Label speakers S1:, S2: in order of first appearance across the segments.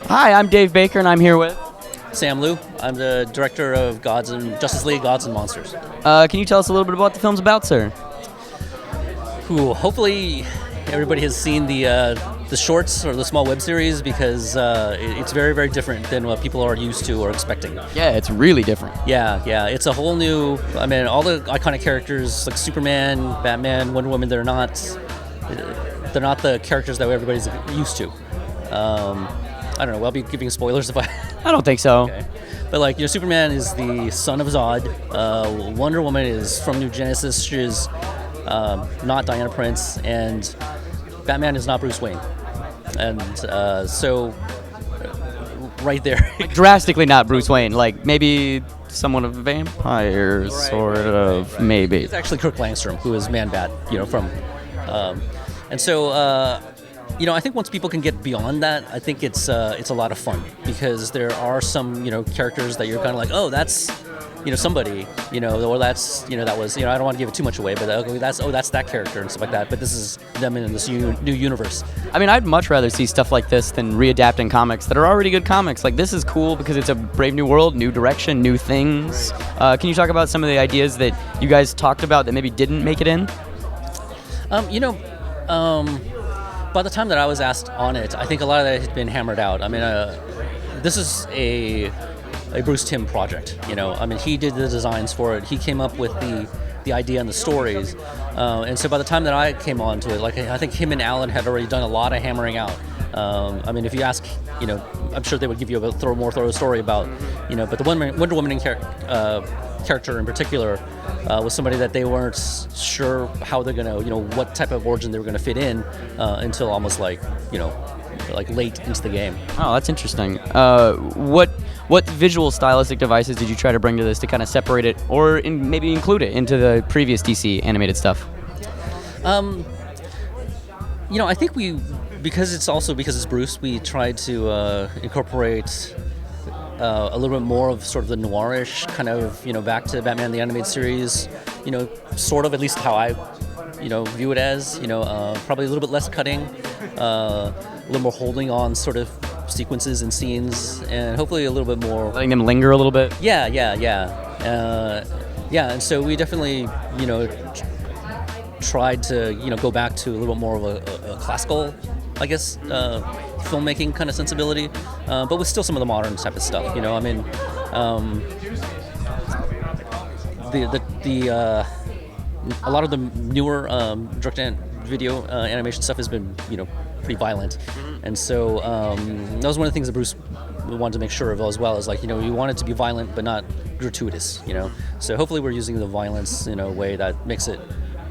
S1: Hi, I'm Dave Baker, and I'm here with...
S2: Sam Liu. I'm the director of Justice League Gods and Monsters.
S1: Can you tell us a little bit about the film's about, sir?
S2: Who hopefully everybody has seen the shorts or the small web series because it's very, very different than what people are used to or expecting.
S1: Yeah, it's really different.
S2: Yeah, it's a whole new. I mean, all the iconic characters like Superman, Batman, Wonder Woman. They're not the characters that everybody's used to. I don't know. I'll be giving spoilers if I.
S1: I don't think so.
S2: Okay. But Superman is the son of Zod. Wonder Woman is from New Genesis. She is not Diana Prince, and Batman is not Bruce Wayne. And so, right there,
S1: Drastically not Bruce Wayne. Like maybe somewhat of a vampire,
S2: Right,
S1: sort of, maybe.
S2: It's actually Kirk Langstrom, who is Man-Bat. From, and so. I think once people can get beyond that, I think it's a lot of fun because there are some characters that you're kind of like, oh, that's somebody, or that's that was I don't want to give it too much away, but okay, that's that character and stuff like that. But this is them in this new universe.
S1: I mean, I'd much rather see stuff like this than readapting comics that are already good comics. Like this is cool because it's a brave new world, new direction, new things. Can you talk about some of the ideas that you guys talked about that maybe didn't make it in?
S2: By the time that I was asked on it, I think a lot of that had been hammered out. I mean, this is a Bruce Timm project. I mean, he did the designs for it. He came up with the idea and the stories. And so by the time that I came on to it, I think him and Alan had already done a lot of hammering out. I mean, if you ask, I'm sure they would give you a more thorough story about, but the Wonder Woman character in particular was somebody that they weren't sure how they're gonna, what type of origin they were gonna fit in until almost like late into the game.
S1: Oh, that's interesting. What visual stylistic devices did you try to bring to this to kind of separate it, or maybe include it into the previous DC animated stuff?
S2: I think because it's Bruce, we tried to incorporate a little bit more of sort of the noir-ish kind of, back to Batman the Animated Series, sort of, at least how I, view it as, probably a little bit less cutting, a little more holding on sort of sequences and scenes, and hopefully a little bit more...
S1: Letting them linger a little bit?
S2: Yeah. And so we definitely, tried to, go back to a little bit more of a classical, I guess, filmmaking kind of sensibility, but with still some of the modern type of stuff. I mean, a lot of the newer direct-to-video animation stuff has been, pretty violent, and so that was one of the things that Bruce wanted to make sure of as well. Is you want it to be violent but not gratuitous. So hopefully we're using the violence in a way that makes it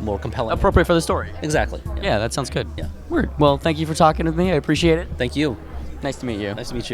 S2: more compelling,
S1: appropriate for the story.
S2: Exactly.
S1: Yeah, that sounds good.
S2: Yeah.
S1: Word. Well, thank you for talking with me. I appreciate it.
S2: Thank you.
S1: Nice to meet you.
S2: Nice to meet you.